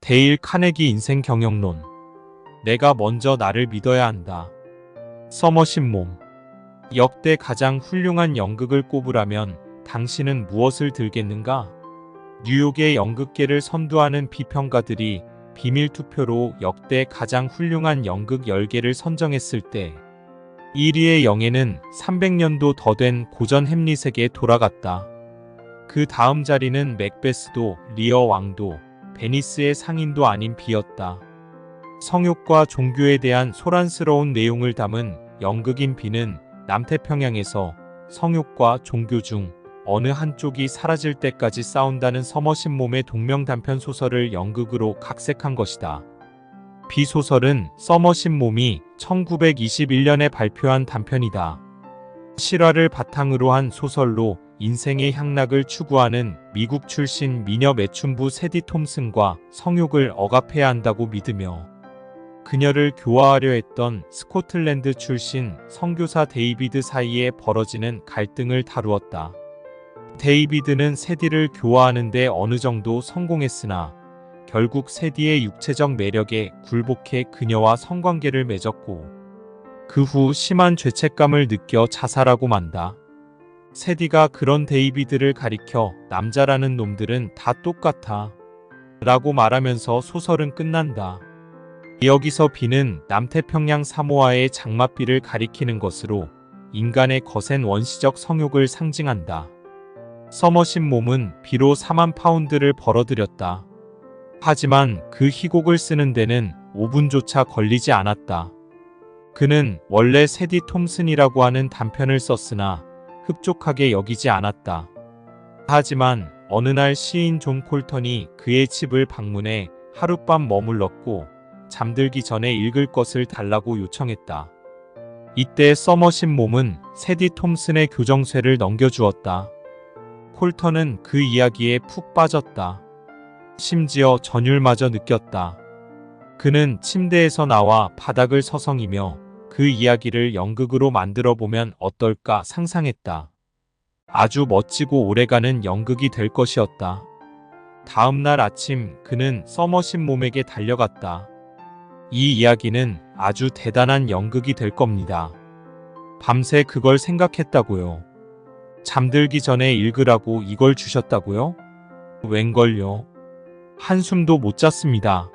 데일 카네기 인생 경영론. 내가 먼저 나를 믿어야 한다. 서머신 몸. 역대 가장 훌륭한 연극을 꼽으라면 당신은 무엇을 들겠는가? 뉴욕의 연극계를 선두하는 비평가들이 비밀 투표로 역대 가장 훌륭한 연극 10개를 선정했을 때 1위의 영예는 300년도 더 된 고전 햄릿에게 돌아갔다. 그 다음 자리는 맥베스도 리어 왕도 베니스의 상인도 아닌 비였다. 성욕과 종교에 대한 소란스러운 내용을 담은 연극인 비는 남태평양에서 성욕과 종교 중 어느 한쪽이 사라질 때까지 싸운다는 서머신 몸의 동명 단편 소설을 연극으로 각색한 것이다. 비 소설은 서머신 몸이 1921년에 발표한 단편이다. 실화를 바탕으로 한 소설로 인생의 향락을 추구하는 미국 출신 미녀 매춘부 세디 톰슨과 성욕을 억압해야 한다고 믿으며 그녀를 교화하려 했던 스코틀랜드 출신 선교사 데이비드 사이에 벌어지는 갈등을 다루었다. 데이비드는 세디를 교화하는 데 어느 정도 성공했으나 결국 세디의 육체적 매력에 굴복해 그녀와 성관계를 맺었고 그 후 심한 죄책감을 느껴 자살하고 만다. 세디가 그런 데이비드를 가리켜 남자라는 놈들은 다 똑같아 라고 말하면서 소설은 끝난다. 여기서 비는 남태평양 사모아의 장맛비를 가리키는 것으로 인간의 거센 원시적 성욕을 상징한다. 서머신 몸은 비로 4만 파운드를 벌어들였다. 하지만 그 희곡을 쓰는 데는 5분조차 걸리지 않았다. 그는 원래 세디 톰슨이라고 하는 단편을 썼으나 흡족하게 여기지 않았다. 하지만 어느 날 시인 존 콜턴이 그의 집을 방문해 하룻밤 머물렀고 잠들기 전에 읽을 것을 달라고 요청했다. 이때 서머신 몸은 세디 톰슨의 교정쇠를 넘겨주었다. 콜턴은 그 이야기에 푹 빠졌다. 심지어 전율마저 느꼈다. 그는 침대에서 나와 바닥을 서성이며 그 이야기를 연극으로 만들어 보면 어떨까 상상했다. 아주 멋지고 오래가는 연극이 될 것이었다. 다음 날 아침 그는 서머신 몸에게 달려갔다. 이 이야기는 아주 대단한 연극이 될 겁니다. 밤새 그걸 생각했다고요. 잠들기 전에 읽으라고 이걸 주셨다고요? 웬걸요? 한숨도 못 잤습니다.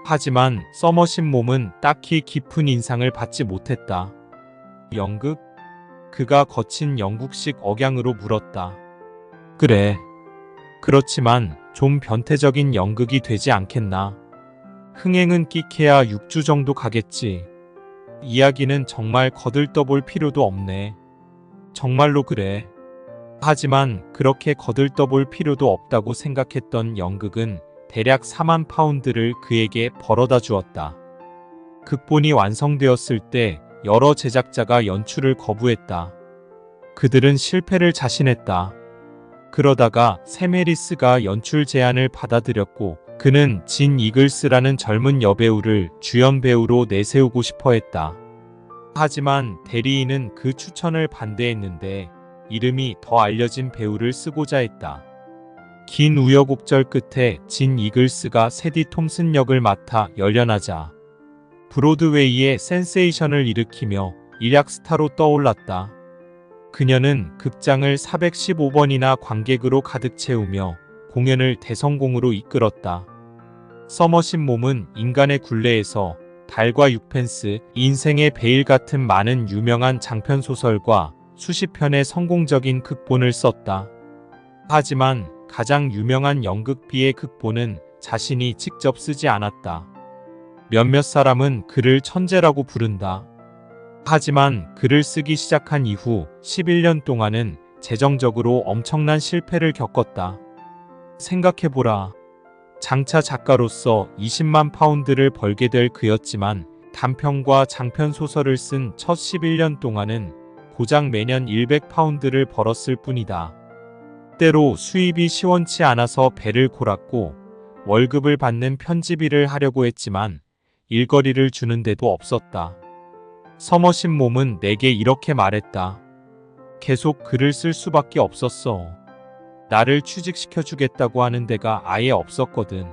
하지만 서머신 몸은 딱히 깊은 인상을 받지 못했다. 연극? 그가 거친 영국식 억양으로 물었다. 그래. 그렇지만 좀 변태적인 연극이 되지 않겠나? 흥행은 끼케야 6주 정도 가겠지. 이야기는 정말 거들떠볼 필요도 없네. 정말로 그래. 하지만 그렇게 거들떠볼 필요도 없다고 생각했던 연극은 대략 4만 파운드를 그에게 벌어다 주었다. 극본이 완성되었을 때 여러 제작자가 연출을 거부했다. 그들은 실패를 자신했다. 그러다가 샘 해리스가 연출 제안을 받아들였고 그는 진 이글스라는 젊은 여배우를 주연 배우로 내세우고 싶어 했다. 하지만 대리인은 그 추천을 반대했는데 이름이 더 알려진 배우를 쓰고자 했다. 긴 우여곡절 끝에 진 이글스가 세디 톰슨 역을 맡아 열연하자 브로드웨이의 센세이션을 일으키며 일약 스타로 떠올랐다. 그녀는 극장을 415번이나 관객으로 가득 채우며 공연을 대성공으로 이끌었다. 서머신 몸은 인간의 굴레에서 달과 6펜스, 인생의 베일 같은 많은 유명한 장편소설과 수십 편의 성공적인 극본을 썼다. 하지만 가장 유명한 연극비의 극본은 자신이 직접 쓰지 않았다. 몇몇 사람은 그를 천재라고 부른다. 하지만 글을 쓰기 시작한 이후 11년 동안은 재정적으로 엄청난 실패를 겪었다. 생각해보라. 장차 작가로서 20만 파운드를 벌게 될 그였지만 단편과 장편 소설을 쓴 첫 11년 동안은 고작 매년 100파운드를 벌었을 뿐이다. 때로 수입이 시원치 않아서 배를 골았고 월급을 받는 편집일을 하려고 했지만 일거리를 주는 데도 없었다. 서머신 몸은 내게 이렇게 말했다. 계속 글을 쓸 수밖에 없었어. 나를 취직시켜주겠다고 하는 데가 아예 없었거든.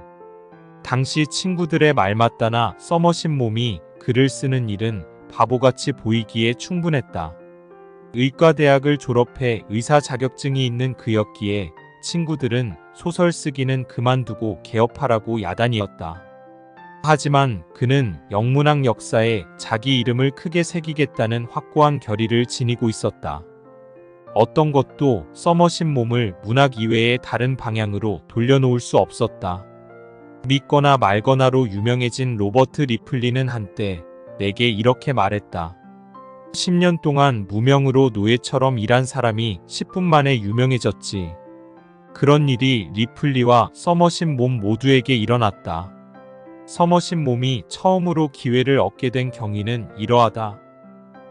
당시 친구들의 말 맞다나 써머신 몸이 글을 쓰는 일은 바보같이 보이기에 충분했다. 의과대학을 졸업해 의사 자격증이 있는 그였기에 친구들은 소설 쓰기는 그만두고 개업하라고 야단이었다. 하지만 그는 영문학 역사에 자기 이름을 크게 새기겠다는 확고한 결의를 지니고 있었다. 어떤 것도 써머신 몸을 문학 이외의 다른 방향으로 돌려놓을 수 없었다. 믿거나 말거나로 유명해진 로버트 리플리는 한때 내게 이렇게 말했다. 10년 동안 무명으로 노예처럼 일한 사람이 10분 만에 유명해졌지. 그런 일이 리플리와 써머신 몸 모두에게 일어났다. 써머신 몸이 처음으로 기회를 얻게 된 경위는 이러하다.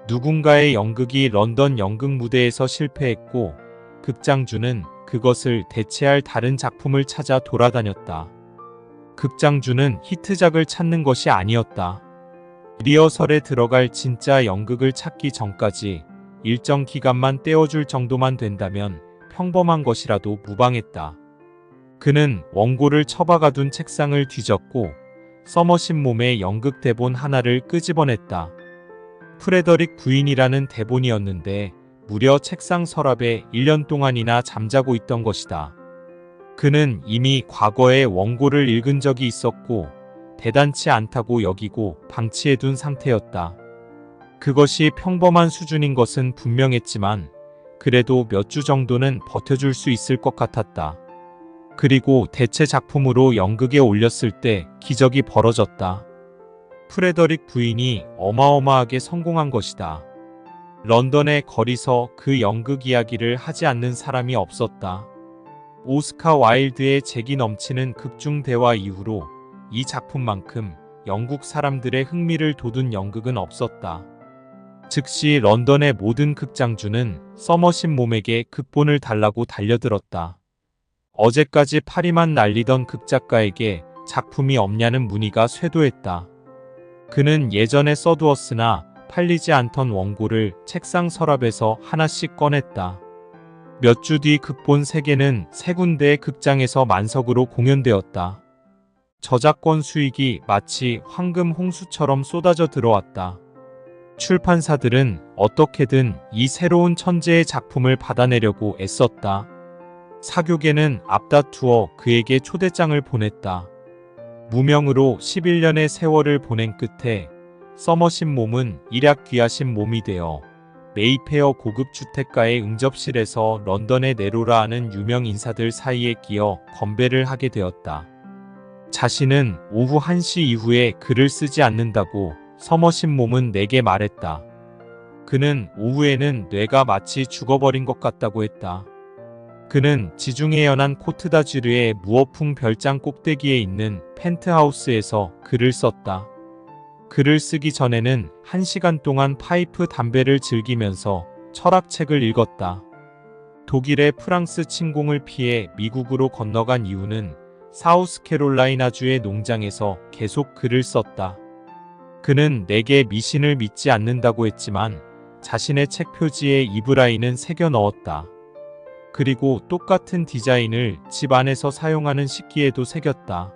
누군가의 연극이 런던 연극 무대에서 실패했고 극장주는 그것을 대체할 다른 작품을 찾아 돌아다녔다. 극장주는 히트작을 찾는 것이 아니었다. 리허설에 들어갈 진짜 연극을 찾기 전까지 일정 기간만 떼어줄 정도만 된다면 평범한 것이라도 무방했다. 그는 원고를 처박아둔 책상을 뒤졌고 써머신 몸의 연극 대본 하나를 끄집어냈다. 프레더릭 부인이라는 대본이었는데 무려 책상 서랍에 1년 동안이나 잠자고 있던 것이다. 그는 이미 과거에 원고를 읽은 적이 있었고 대단치 않다고 여기고 방치해둔 상태였다. 그것이 평범한 수준인 것은 분명했지만 그래도 몇 주 정도는 버텨줄 수 있을 것 같았다. 그리고 대체 작품으로 연극에 올렸을 때 기적이 벌어졌다. 프레더릭 부인이 어마어마하게 성공한 것이다. 런던의 거리서 그 연극 이야기를 하지 않는 사람이 없었다. 오스카 와일드의 재기 넘치는 극중 대화 이후로 이 작품만큼 영국 사람들의 흥미를 돋운 연극은 없었다. 즉시 런던의 모든 극장주는 써머신 몸에게 극본을 달라고 달려들었다. 어제까지 파리만 날리던 극작가에게 작품이 없냐는 문의가 쇄도했다. 그는 예전에 써두었으나 팔리지 않던 원고를 책상 서랍에서 하나씩 꺼냈다. 몇 주 뒤 극본 3개는 3군데의 극장에서 만석으로 공연되었다. 저작권 수익이 마치 황금 홍수처럼 쏟아져 들어왔다. 출판사들은 어떻게든 이 새로운 천재의 작품을 받아내려고 애썼다. 사교계는 앞다투어 그에게 초대장을 보냈다. 무명으로 11년의 세월을 보낸 끝에 써머신 몸은 일약 귀하신 몸이 되어 메이페어 고급 주택가의 응접실에서 런던의 네로라 하는 유명 인사들 사이에 끼어 건배를 하게 되었다. 자신은 오후 1시 이후에 글을 쓰지 않는다고 써머신 몸은 내게 말했다. 그는 오후에는 뇌가 마치 죽어버린 것 같다고 했다. 그는 지중해 연안 코트다주르의 무어풍 별장 꼭대기에 있는 펜트하우스에서 글을 썼다. 글을 쓰기 전에는 1시간 동안 파이프 담배를 즐기면서 철학책을 읽었다. 독일의 프랑스 침공을 피해 미국으로 건너간 이후는 사우스캐롤라이나주의 농장에서 계속 글을 썼다. 그는 내게 미신을 믿지 않는다고 했지만 자신의 책 표지에 이브라이는 새겨 넣었다. 그리고 똑같은 디자인을 집 안에서 사용하는 식기에도 새겼다.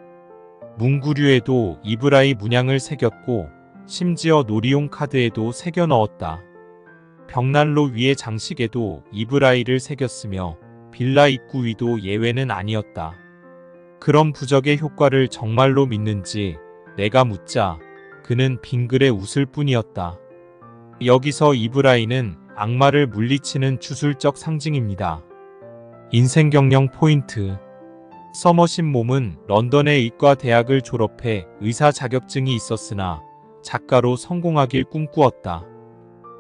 문구류에도 이브라이 문양을 새겼고 심지어 놀이용 카드에도 새겨 넣었다. 벽난로 위의 장식에도 이브라이를 새겼으며 빌라 입구 위도 예외는 아니었다. 그런 부적의 효과를 정말로 믿는지 내가 묻자 그는 빙그레 웃을 뿐이었다. 여기서 이브라이는 악마를 물리치는 주술적 상징입니다. 인생 경영 포인트. 써머신 몸은 런던의 의과대학을 졸업해 의사 자격증이 있었으나 작가로 성공하길 꿈꾸었다.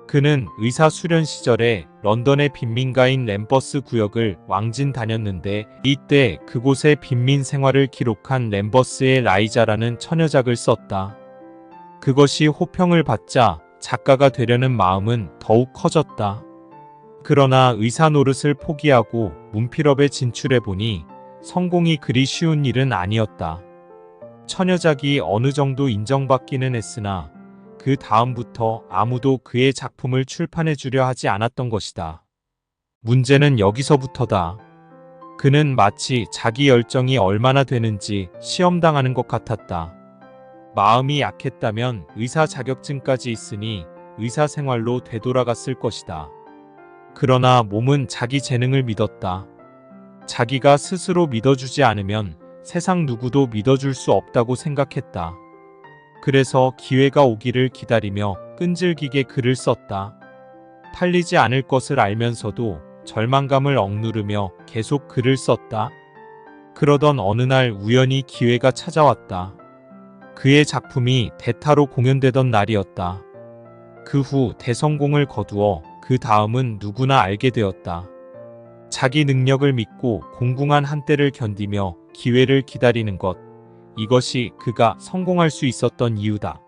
그는 의사 수련 시절에 런던의 빈민가인 램버스 구역을 왕진 다녔는데 이때 그곳의 빈민 생활을 기록한 램버스의 라이자라는 처녀작을 썼다. 그것이 호평을 받자 작가가 되려는 마음은 더욱 커졌다. 그러나 의사 노릇을 포기하고 문필업에 진출해보니 성공이 그리 쉬운 일은 아니었다. 처녀작이 어느 정도 인정받기는 했으나 그 다음부터 아무도 그의 작품을 출판해주려 하지 않았던 것이다. 문제는 여기서부터다. 그는 마치 자기 열정이 얼마나 되는지 시험당하는 것 같았다. 마음이 약했다면 의사 자격증까지 있으니 의사 생활로 되돌아갔을 것이다. 그러나 몸은 자기 재능을 믿었다. 자기가 스스로 믿어주지 않으면 세상 누구도 믿어줄 수 없다고 생각했다. 그래서 기회가 오기를 기다리며 끈질기게 글을 썼다. 팔리지 않을 것을 알면서도 절망감을 억누르며 계속 글을 썼다. 그러던 어느 날 우연히 기회가 찾아왔다. 그의 작품이 대타로 공연되던 날이었다. 그 후 대성공을 거두어 그 다음은 누구나 알게 되었다. 자기 능력을 믿고 공궁한 한때를 견디며 기회를 기다리는 것. 이것이 그가 성공할 수 있었던 이유다.